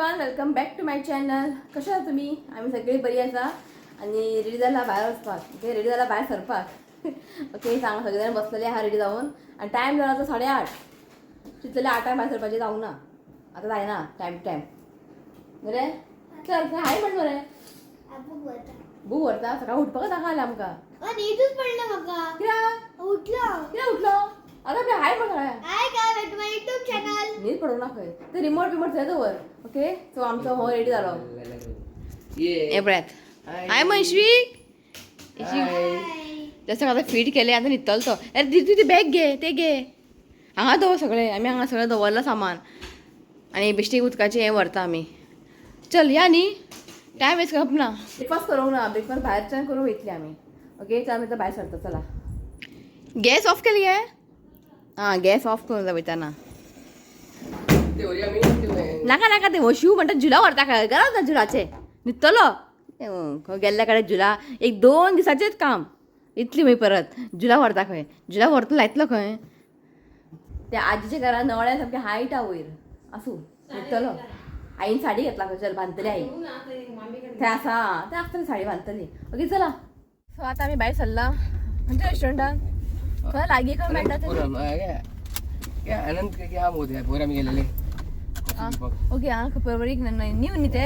Everyone, welcome back to my channel. कशा आहात तुम्ही? आम्ही सगळी बरी आसा आणि रेडी जाला भायर वचपाक. ओके, रेडी जाला भायर सरपाक. ओके, सांगा सगळे जाण बसलेले आहा रेडी जावन आणि टायम जाला तो 8:30. चिंतलेले 8 भायर सरपाचें जावंक ना. आतां जायना टायम टू टायम. बरें चल हाय म्हण मरे. बूक व्हरता सकाळी उठपाक दाखयलें आमकां. न्हीदच पडलं म्हाका. कित्याक उठलो आतां आपलें हाय म्हण सगळ्या. हाय काय वेलकम माय युट्यूब चॅनल. न्हीद पडूंक ना खंय. ते रिमोट बिमोट थंय दवर. ओके, सो आमचो हो रेडी जालो. ए ब्रेथ हाय मनश्वी. जसं आता फीट केले आता न्हिदतलो तो. अरे ती बॅग घे, ते घे. हांगा दवर सगळें. आमी हांगा सगळें दवरला सामान आनी बेश्टी उदकाचें हें व्हरता आमी. चल या न्ही, टायम वेस्ट करप ना. ब्रेकफास्ट करूंक ना, ब्रेकफास्ट भायरच्यान करूंक वयतली आमी. ओके, चल आमी आतां भायर सरता. चला गॅस ऑफ केली गे. हां, गॅस ऑफ करून जा वयताना. नाका नाका ते हो शिव म्हणटा झुला व्हरता काय गरज ना झुलाचे. न्हिदतलो गेल्ल्या कडेन झुला 1-2 दिसाचेंच काम. इतली मागीर परत झुला व्हरता खंय. झुला व्हरता लायतलो खंय. त्या आजीच्या घरान नवऱ्या सामकें हायट हा वयर. आसूं न्हिदतलो. आईन साडी घेतला खंय. चल बांदतली आई थंय आसा. थंय आसतली साडी बांदतली. ओके चला. सो आतां आमी भायर सरला खंयच्या रेस्टॉरंटान. खंय लागीं खंय मेळटा ते. अनंत क्या मोदी पोर आम्ही गेलेले. ओके, हां खबर एक न्यू न्ही ते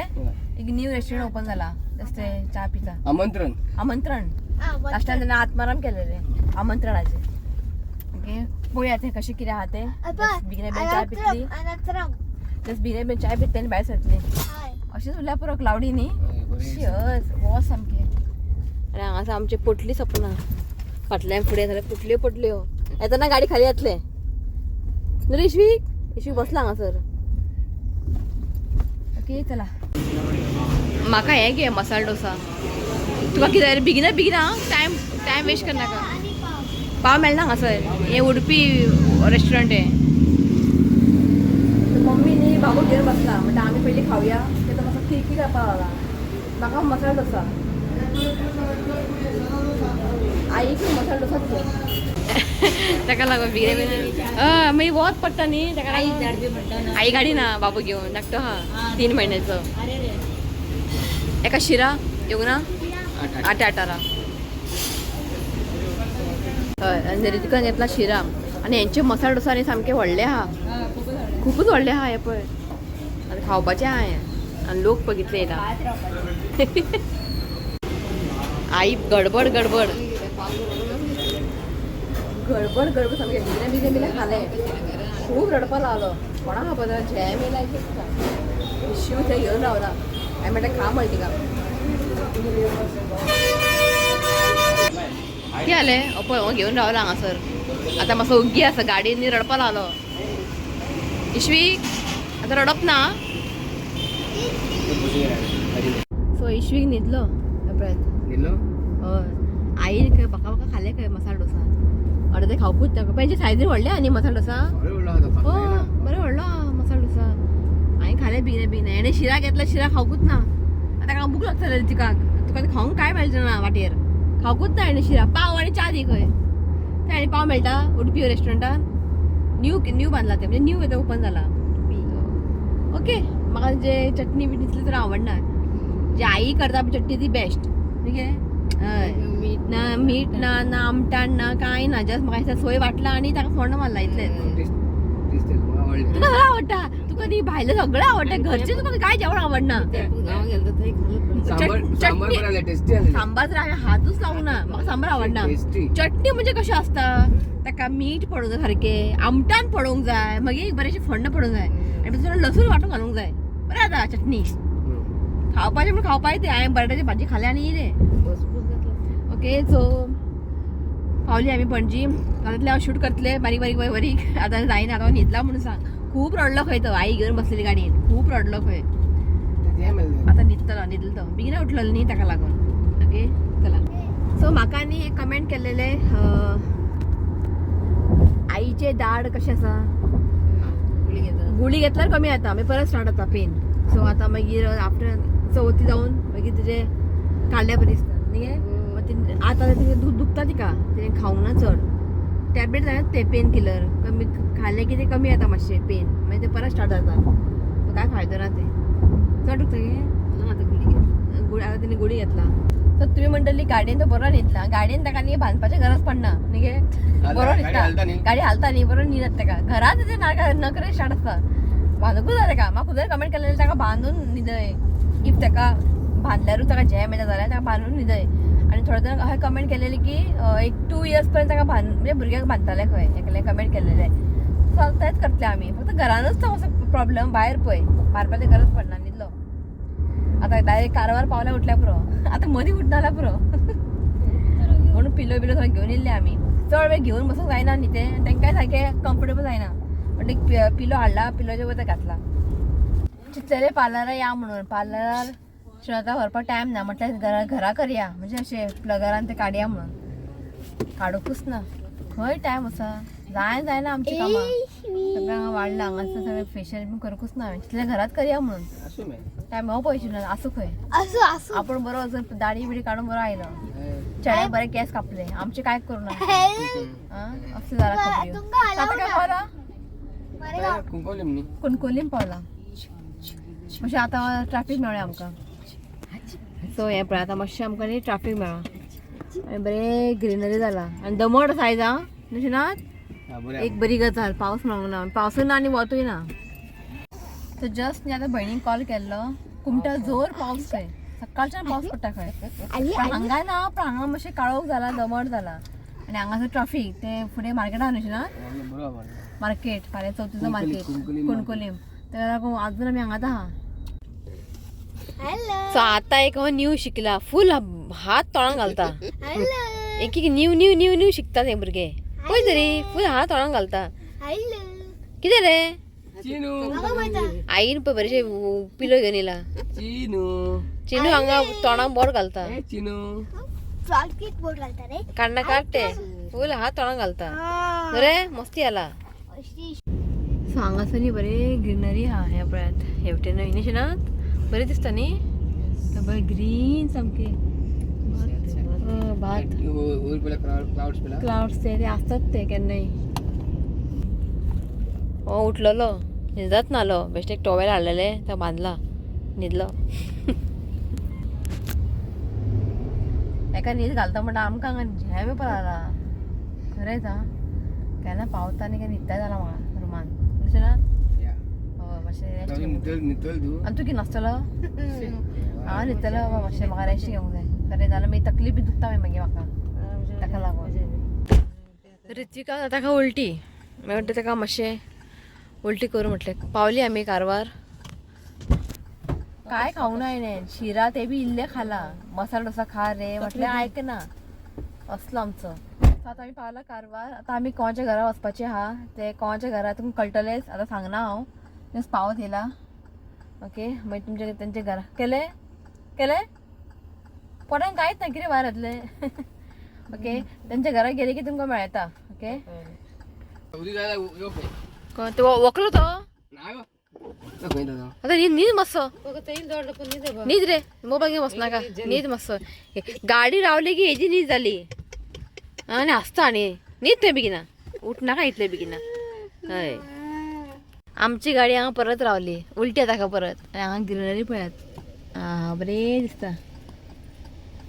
एक न्यू रेस्टॉरंट ओपन जाला. जस्ट चा पिता आमंत्रण लास्ट टायम त्यांना आत्माराम केलेले आमंत्रणाचे. ओके, पळोवया ते कशें कितें आहा ते. बिगिने बिन चाय पितली. जस्ट बिगिने बिन चाय पितली आनी भायर सरतली. अशेंच उरल्या पुरो क्लावडी न्ही. शियस वॉस सामकें. आनी हांगासर आमचे पोटली सपना. फाटल्यान फुडें जाल्यार पोटल्यो पोटल्यो. येताना गाडी खाली येतले. न्हू रे इश्वी बसला हांगासर. ओके चला. म्हाका हें घे मसाला डोसा. तुका कितें बेगिना टायम वेस्ट करनाका. पाव मेळना हांगासर. हें उडपी रेस्टॉरंट हें. मम्मी न्ही बाबू घेवन बसला. म्हणटा आमी पयलीं खावया. तें तो मातसो किरकिर करपाक लागला. म्हाका मसाला डोसा. आईक मसाला डोसाच घे. ताका लागून बिगिने मागीर वच पडटा न्ही. ताका लागून आई गाडी ना बाबू घेवन. धाकटो हा 3 महिन्याचो. एका शिरा येवंक ना 8-18. हय, आनी रितिकान घेतला शिरा. आनी हेंचे मसाला डोसा न्ही सामके व्हडले आहा. खूपच व्हडले आहा हे पळय. आनी खावपाचें आहा हें. आनी लोक पळय कितले येता. आई गडबड सामकें बिगिने खालें. खूब रडपा लागलो. कोणा खबर जॅम येयला शिव थंय घेवन रावला. हांवें म्हणलें खा म्हळ्ळें तिका. कितें जालें पळय हो घेवन रावला हांगासर. आतां मातसो ओग्गी आसा गाडयेन रडपा लागलो. इश्वी आतां रडप ना. सो इश्वीक न्हिदलो. हय, आई खंय बाका खालें खंय मसाला डोसा. अर्दे ते खावपूच ना. पळय सायजीन व्हडले आनी मसाला डोसा. हो बरें व्हडलो मसाला डोसा. हांवें खालें बिगिने. हेणें शिरा घेतला. शिरा खावपूच ना. आतां ताका भूक लागतले तिका. तुका खावंक काय मेळचें ना वाटेर. खावपूच ना हेणें शिरा. पाव आनी च्या दी खंय. थंय आनी पाव मेळटा उडपी रेस्टॉरंटान. न्यू बांदला ते. म्हणजे न्यू येता ओपन जाला. ओके, म्हाका जे चटणी बी दिसली तर आवडना. जे आई करता चटणी ती बेस्ट. ठीक आहे. हय, मीठ ना आमटाण ना कांय ना. जस्ट म्हाका सोय वाटला आनी ताका फोण्ण मारला इतलेंच. तुका सगळें आवडटा. तुका ती भायलें सगळें आवडटा. घरचें तुका काय जेवण आवडना. सांबार तर हांवें हातूच लावूंक ना. म्हाका सांबार आवडना. चटणी म्हणजे कशें आसता. ताका मीठ पडूंक जाय सारकें. आमटाण पडोवंक जाय. मागीर एक बरेंशें फोण्ण पडूंक जाय. आनी थोडो लसूण वांटून घालूंक जाय. बरें जाता चटणी. खावपाचें म्हण खावपाचें तें. हांवें बटाट्याची भाजी खाली आनी येयलें. ओके, सो पावली आमी पणजी. तातूंतले हांव शूट करतलें बारीक. आतां जायना. आतां न्हिदला म्हणून सांग. खूब रडलो खंय तो. आई घेवन बसलेली गाडयेन. खूब रडलो खंय. आतां न्हिदलो तो. बेगिना उठलेलो न्ही ताका लागून. ओके चला. सो म्हाका न्ही एक कमेंट केल्लेले आईचे दाड कशें आसा. गुळी घेतल्यार कमी जाता. मागीर परत स्टार्ट जाता पेन. सो आतां मागीर आफ्टर चवथी जावन मागीर तुजे काडल्या बरी दिसता न्ही. आतां तिका दूद दुखता तिका. तिणें खावंक ना चड. टॅबलेट जाय ते पेन किलर. कमी खाल्लें की ते कमी जाता मातशें पेन. मागीर ते परत स्टार्ट जाता. काय फायदो ना ते. चढ आता तिने गुडी घेतला तर तुम्ही म्हणटली गाडयेन तो बरो न्हिदला गाडयेन ताका न्ही बांदपाची गरज पडना न्ही बरो न्हिदता गाडी हालता न्ही बरो न्हिदत ताका घरात ते नखरे स्टार्ट आसता बांदूंकूच जाय ताका म्हाका खुदर कमेंट केलेले ताका बांदून न्हिदय इफ ताका बांदल्यारूच ताका जॅम येता जाल्यार ताका बांदून न्हिदय आनी थोडे जाण हांवें कमेंट केलेली की एक 2 years पर्यंत ताका म्हणजे भुरग्याक बांदताले खंय एकले कमेंट केलेले सो तेंच करतले आमी फक्त घरानूच तो असो प्रॉब्लम भायर पळय मारपाची गरज पडना न्हिदलो आता डायरेक्ट कारवार पावल्या उठल्या पुरो आता मदीं उठना जाल्यार पुरो म्हणून पिलो बिलो थोडे घेवन येयल्ले आमी चड वेळ घेवन बसूंक जायना न्ही ते तांकांय सारकें कम्फर्टेबल जायना पण एक पिलो हाडला पिलोच्या वयर घातला चिंतलेले पार्लरार या म्हणून पार्लरार श्रद्धा व्हरपाक टायम ना म्हटल्यार घरा करया म्हणजे अशें प्लगरान ते काडया म्हणून काडूंकूच ना खंय टायम आसा जायना आमची कामां सगळें वाडला हांगासर सगळें फेशियल बीन करूंकूच ना हांवें चिंतलें घरात करया म्हणून टायम हो पयशे ना आसूं खंय आपण बरो असो दाढी बिडी काडून बरो आयलो चेड्याक बरे केस कापले आमचे काय करू ना असं जाला कुणकुलीम पावला मातशें आतां ट्रॅफिक मेळ्ळें आमकां सो हें पळय आतां मातशें आमकां न्ही ट्रॅफिक मेळ्ळा आनी बरें ग्रिनरी जाला आनी दमट सायज आं तशें ना एक बरी गजाल पावस मेळूंक ना पावसूय ना आनी वतूय ना सो जस्ट न्ही आतां भयणीक कॉल केल्लो कुमटा जोर पावस खंय सकाळच्यान पावस पडटा खंय हांगा ना पण हांगा मातशें काळोख जाला दमट जाला आनी हांगासर ट्रॅफिक ते फुडें मार्केटान अशें ना मार्केट फाल्यां चवथीचो मार्केट कुणकुलीम तेका लागून आजून आमी हांगाच आहा सो आतां एक न्यू शिकला फूल हात तोंडाक घालता एक न्यू न्यू न्यू न्यू शिकता ते भुरगे पळय तरी फूल हात तोंडाक घालता कितें रे आईन पळय बरेशे पिलो घेवन येयला चिनू हांगा तोंडाक बोट घालता काडना काड ते फूल हात तोंडाक घालता बरे मस्ती आला सो हांगासर न्ही बरें ग्रिनरी आहा ह्या पळयात हेवटेन न्ही ना बरें दिसता न्ही बरें ग्रीन सामके भात क्लाउड्स ते आसतात ते केन्नाय हो उठलेलो न्हिदत नालो बेश्ट एक टॉवेल हाडलेले तो बांदला न्हिदलो एका न्हीद घालता म्हणटा आमकां हांगा झेम पडला खरेंच आं केन्ना पावता आनी केन्ना न्हिदता जाला म्हाका रुमान अशें ना हय मातशें आनी तूं कितें नासतलो हांव न्हिदतलो मातशें म्हाका रेस्ट घेवंक जाय खरें जाल्यार मागीर तकली बी दुखता मागीर म्हाका ताका लागून रित्विका ताका उलटी म्हणटा ताका मातशें उलटी करूं म्हटलें पावली आमी कारवार काय खावूं ना हांवें शिरा ते बी इल्ले खाला मसाला डोसा खा रे म्हटलें आयकना असलो आमचो आतां आमी पावला कारवार आतां आमी कोणाच्या घरा वचपाचें आहा ते कोणाच्या घरा तुमकां कळटलेंच आतां सांगना हांव जस्ट पावत येयला ओके मागीर तुमचे तेंचे घरा केले पोटान कांयच ना कितें भायर येतलें ओके तेंच्या घरा गेले की तुमकां मेळटा ओके ते वकलो तो आतां न्हीद मातसो न्हीद रे मोबायल घेवन वचनाका न्हीद मातसो गाडी रावली की हेजी न्हीद जाली आनी आसता आनी न्हीद थंय बेगिना उठनाका इतले बेगिना हय आमची गाडी हांगा परत रावली उलटी ताका परत आनी हांगा ग्रिनरी पळयात आं बरें दिसता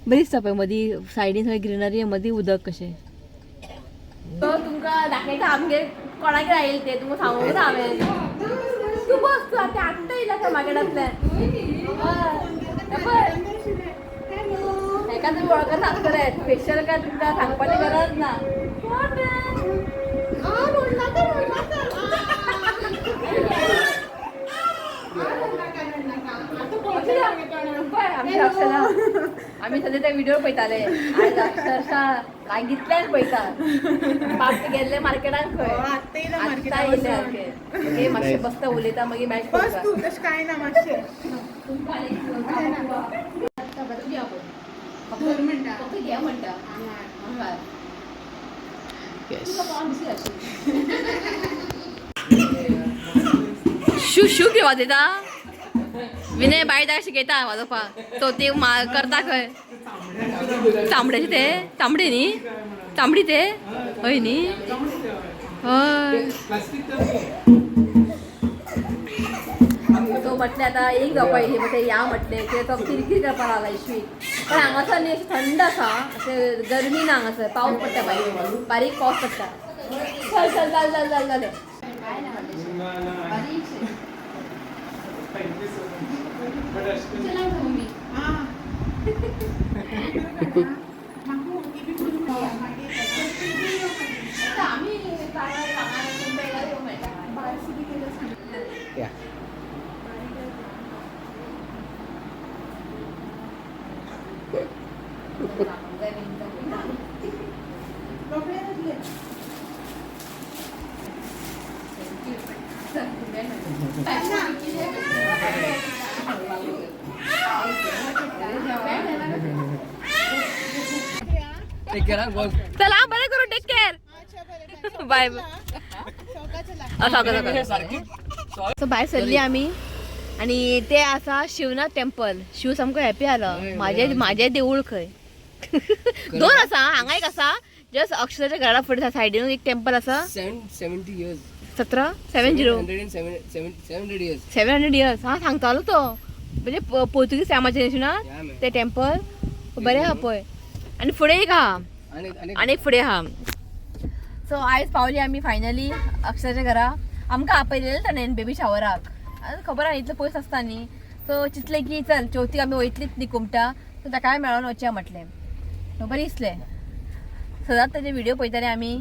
बरी दिसता पळय मदीं सायडीन थंय ग्रिनरी मदीं उदक कशें तो तुमकां दाखयता आमगे कोणागेर आयले ते तुमकां सांगूंक ना हांवें तूं बस तूं आतां आत्तां येयला त्या मार्केटांतल्यान हेका तुमी वळखता आसतले स्पेशल काय तुमकां सांगपाची गरज ना आम्ही सध्या त्या व्हिडिओ पळयताले आयज अक्षरशः लागितल्यान पळयता पावटी गेल्ले मार्केटान खंय आत्तां येयले सारके मातशें बसता उलयता मागीर मॅच पळयता तूं तशें कांय ना मातशें फक्त घे म्हणटा शू शू कितें वाजयता विनय बायदा शिकयता वाजोवपाक तो ते करता खंय चामड्याचे ते चामडे न्ही चामडी ते हय न्ही हय तो म्हटले आता एक जावपा पहिले मग ते या म्हटले ते तो किरकिर करपाक लागला इश्वी पण हांगासर न्ही अशें थंड आसा अशें गरमी ना हांगासर पावस पडटा बारीक बारीक पावस पडटा चल चल चल चल चल जालें या टेक केअर हा गोल चला बरें करू टेक केअर बाय सो भायर सरली आमी आणि ते आसा शिवनाथ टेम्पल शिव सामको हॅपी जालो माझे देवूळ खंय दोन आसा हांगा एक आसा जस्ट अक्षराच्या घरा फुडें सायडीन एक टेम्पल आसा 70 years 700 इयर्स हा सांगतालो तो म्हणजे पोर्तुगीज टायमाचेर Yeah, ना man. ते टेम्पल बरें आहा पळय आणि फुडें एक आहा आणि एक फुडें आहा सो आयज पावली आमी फायनली अक्षराच्या घरा आमकां आपयलेलें ताणें बेबी शावराक खबर आहा इतलो पयस आसता न्ही सो चिंतलें की चल चवथीक आमी वयतलीच न्ही कुमटा सो ताकाय मेळोन वचया म्हटलें सो बरें दिसलें सदांच तेजे व्हिडिओ पळयताले आमी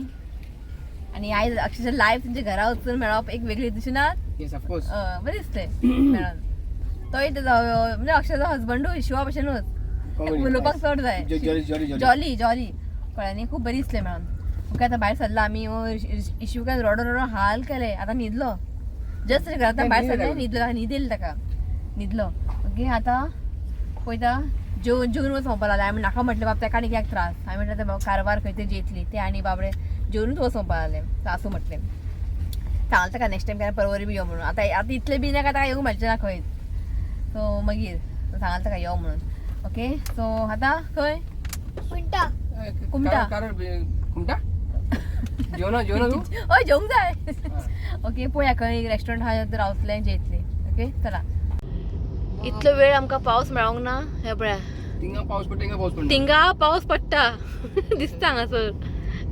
आणि आयज अक्षरशः लायव्ह तुमच्या घरा वचून मेळप एक वेगळी दिसनात बरें दिसलें मेळोन तोय म्हणजे अक्षरशः हजबंडूय शिवा भशेनूच उलोवपाक चड जाय जॉली जॉली कळ्ळें न्ही खूब बरें दिसलें मेळोन ओके आतां भायर सरला आमी इशूकान रडोन हाल केले आतां न्हिदलो जस्ट घरांतल्यान भायर सरलें न्हिदलो न्हीद येयली ताका न्हिदलो ओके आतां पळयता जेवन वच म्हणपाक लागलें आमी नाका म्हटलें बाब ताका आनी कित्याक त्रास हांवें म्हटलें ते कारवार खंय ते जेतली ते आनी बाबडे जेवनूच वच म्हणपाक लागलें आसूं म्हटलें सांगलें ताका नेक्स्ट टायम केन्ना परवरी बी यो म्हणून आतां इतलें बी नाका ताका येवंक मेळचें ना खंयच सो मागीर सांगलें ताका यो म्हणून ओके सो आतां खंय कुमटा कुमटा जेवण तू हय जेवंक जाय ओके पळया खंय रेस्टॉरंट आहा तर रावतलें जेयतलीं ओके चला इतलो वेळ आमकां पावस मेळोंक ना हे पळया थिंगा पावस पडटा थिंगा पावस पडटा दिसता हांगासर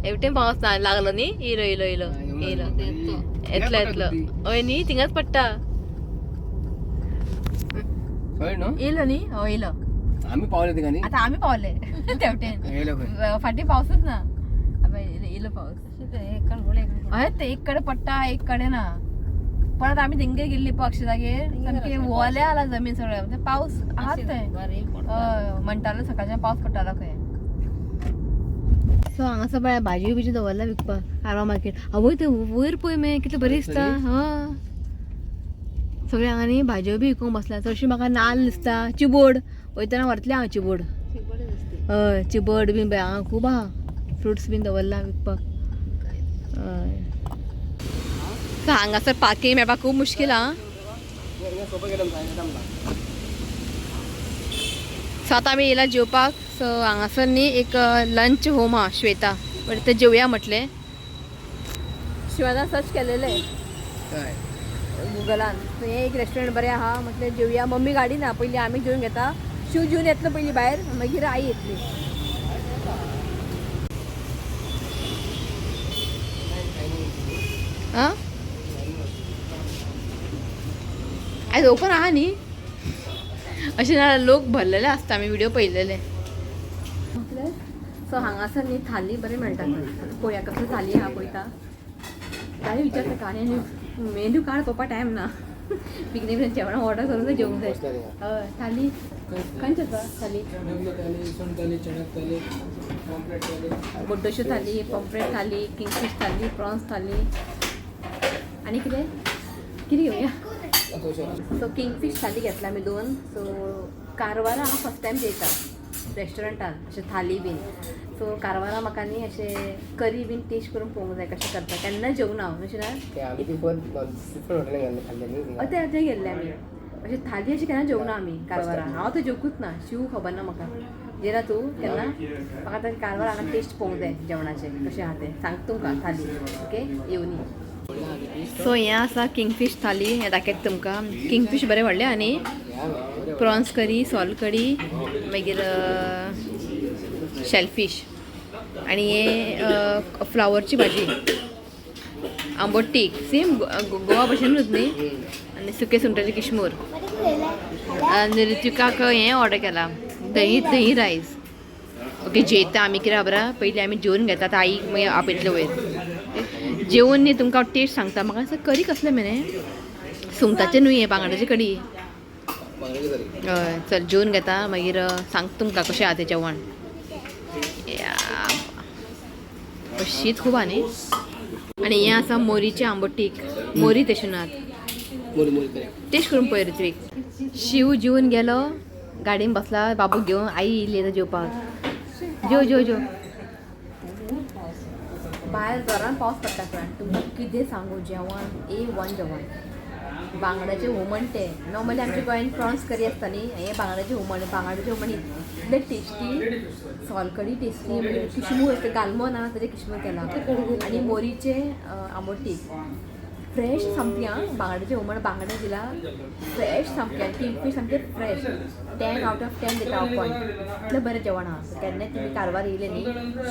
एवटेन पावस ना लागलो न्ही येयलो येतलो हय न्ही थिंगाच पडटा कळ्ळें न्हू येयलो न्ही हय येयलो आमी पावले थिंगा न्ही आतां आमी पावले तेवटेन येयलो खंय फाटीं पावसूच ना येयलो पावस हय ते एक कडेन पडटा एक कडेन ना पण आतां आमी थिंगे गेल्ली पक्ष जागेर सामकें वोले आला जमीन सगळें म्हणजे पावस आहात थंय हय म्हणटालो सकाळच्यान पावस पडटालो खंय सो हांगासर पळय भाजी बिजी दवरला विकपाक कारवार मार्केट आवय ते वयर पळय मॅ कितलें बरें दिसता हय सगळे हांगा न्ही भाजयो बी विकूंक बसला चडशी म्हाका नाल्ल दिसता चिबोड वयतना व्हरतलें हांव चिबोड हय चिबड बीन पळय हांगा खूब आहा फ्रुट्स बीन दवरला विकपाक हय सो हांगासर पार्किंग मेळपाक खूब मुश्कील आहा सो आतां आमी येयला जेवपाक सो हांगासर न्ही एक लंच होम आहा श्वेता बरें ते जेवया म्हटलें शिवाना सर्च केलेलें गुगलान सो हें एक रेस्टॉरंट बरें आहा म्हटलें जेवया मम्मी गाडी ना पयलीं आमी जेवन घेता शिव जेवन येतलो पयलीं भायर मागीर आई येतली आं आयज ओपन आहा न्ही अशें ना लोक भरलेले आसता आमी व्हिडिओ पळयलेले सो हांगासर न्ही थाली बरें मेळटा पळया कसली थाली आहा पळयता थाली विचारता का आनी मेन्यू कार्ड पळोवपाक टायम ना पिकनिक जेवणां ऑर्डर करून जेवंक जाय हय थाली खंयची आसा थाली बड्डोश्यो थाली पॉम्फ्रेट थाली किंगफीश थाली प्रॉन्स थाली आनी कितें घेवया सो किंगफीश थाली घेतला आमी 2 सो कारवारा हांव फर्स्ट टायम जेयता रेस्टॉरंटान अशें थाली बीन सो कारवारा म्हाका न्ही अशें करी बीन टेस्ट करून पळोवंक जाय कशें करता केन्ना जेवना हांव अशें ना ते गेल्ले आमी अशें थाली अशी केन्ना जेवना आमी कारवारा हांव तर जेवकूच ना शिव खबर ना म्हाका जेरा तूं केन्ना म्हाका आतां कारवार हांगा टेस्ट पळोवंक जाय जेवणाचें कशें आहा तें सांगता तुमकां थाली ओके येवनी सो हें आसा किंगफीश थाली हें दाखयता तुमकां. किंगफीश बरें व्हडलें आनी प्रॉन्स करी, सॉल कडी, मागीर शेलफीश आणि हे फ्लावरची भाजी, आंबट तीख सेम गोवा भशेनूच न्ही. आनी सुके सुंगटाची किशमूर. आनी ऋतिकाक हें ऑर्डर केला दही रायस. ओके जेयता आमी कितें खबर आहा, पयलीं आमी जेवन घेता आतां आईक मागीर आपयतले वयर. जेवण न्ही तुमकां हांव टेस्ट सांगता. म्हाका असं करी कसलें मरे सुंगटाचें न्हू हें बांगड्याची कडी. हय चल जेवन घेता मागीर सांगता तुमकां कशें आहा तें जेवण. शीत खूब आहा न्ही. आनी हें आसा मोरीचें आंबट तीख. मोरी तशें नात. टेस्ट करून पळय ऋत्वीक. शिव जेवन गेलो गाडयेन बसला बाबूक घेवन. आई येयली आतां जेवपाक. जेव भायर जोरान पावस पडटा फ्रेंड. तुमकां कितें सांगू जेवण A1 जेवण. बांगड्याचें हुमण तें नॉर्मली आमच्या गोंयान प्रॉन्स करी आसता न्ही. हें बांगड्याचें हुमण. बांगड्याचें हुमण इतलें टेस्टी. सोलकडी टेस्टी. मागीर किशमूर गालमो ना ताजें किशमूर केला. आनी मोरीचें आंबट तीख फ्रेश सामकी आं. बांगड्याचें हुमण बांगडे दिला फ्रेश सामकें. किंगफीश सामकें फ्रेश. 10 out of 10 दिता हांव पॉयंट. इतलें बरें जेवण आहा. केन्नाय तुमी कारवार येयले न्ही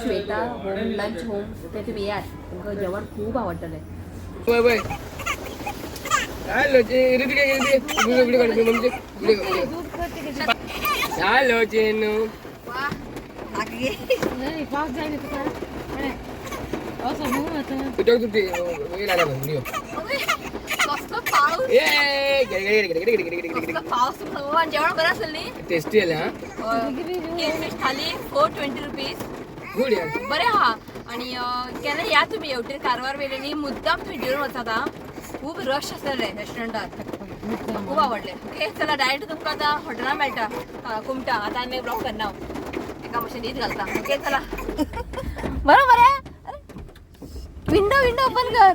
श्वेता होम लंच होम तें तुमी येयात. तुमकां जेवण खूब आवडटलें. हॅलो चेनू. जेवण बरें आसलें न्ही. टेस्टी आले हा. किंगफीश थाली 420 रुपीज. गुड यार. बरें आहा. आनी केन्ना या तुमी हेवटेर कारवार वेले न्ही मुद्दाम तुमी जेवन वचात आं. खूब रश आसलेलें रेस्टॉरंटात. खूब आवडलें. ओके चला डायरेक्ट तुमकां आतां हॉटेलान मेळटा कुमटा. आतां आमी ब्लॉग करना एका भशेन हीच घालता. ओके चला. बरें विंडो ओपन कर.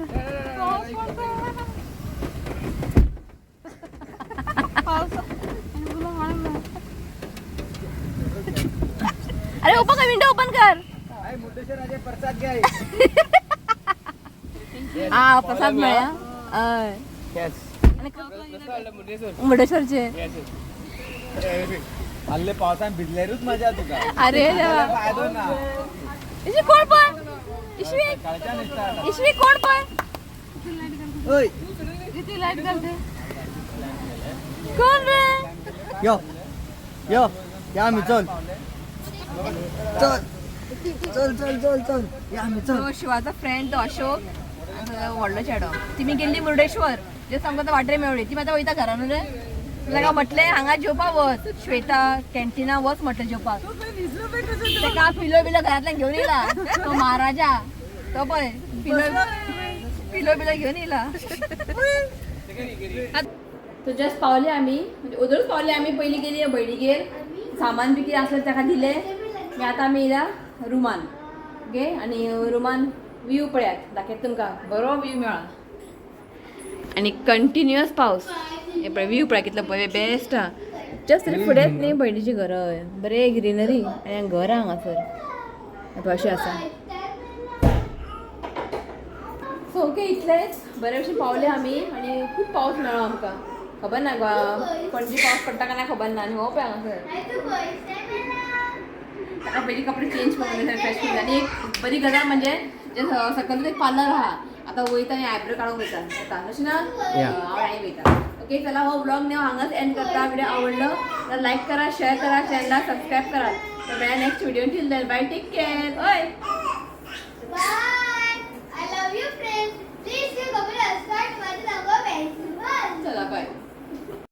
अरे ओपन कर विंडो ओपन कर. हा प्रसाद मेळ्या. मुर्डेश्वरचे. हल्ले पावसान भिजल्यारूच मजा तुका. अरे फायदो ना. इशवी कोण पण इशवी कोण पण ओय किती लाईट घालते कोण रे. यो या मी चल या मी चल. तो शिवाचा फ्रेंड तो अशोक व्हडलो चेडो. तिमी गेल्ली मुर्डेश्वर जे समजा वाटेर मेवळी. ती माता वयता घरान रे. ताका म्हटलें हांगा जेवपाक वच श्वेता कॅन्टिना वच म्हटलें जेवपाक. ताका पिलो घरांतल्यान घेवन येयला. तो महाराजा तो पळय पिलो घेवन येयला. तो जस्ट पावले आमी म्हणजे उदरूच पावले आमी. पयलीं गेली भयणीगेर सामान बी कितें आसलें ताका दिलें. मागीर आतां आमी येयला रुमान. ओके आनी रुमान व्यू पळयात दाखयता तुमकां. बरो व्यू मेळ्ळा आनी कंटिन्युअस पावस. हे पळय व्यू पळय कितलो बरें बेस्ट आहा. जस्ट फुडेंच न्ही भयणीची घर. हय बरें ग्रिनरी आनी घर आहा हांगासर अशें आसा. सो ओके इतलेंच बरे भशेन पावले आमी आनी खूब पावस मेळ्ळो आमकां. खबर ना पणजी पावस पडटा काय ना खबर ना. आनी हो पळय हांगासर ताका पयलीं कपडे चेंज करून फ्रेश केले. आनी एक बरी गजाल म्हणजे जे सकयल एक पार्लर आहा. आतां वयता आनी आयब्रो काडूंक वयता आतां अशें ना. हांव आनी वयता. ओके चला हो ब्लॉग न्ही हांगाच एंड करता. व्हिडिओ आवडलो तर लाईक करा शेअर करा चॅनलला सबस्क्राईब करा. तर मेळ्या next video till then bye take care. ओय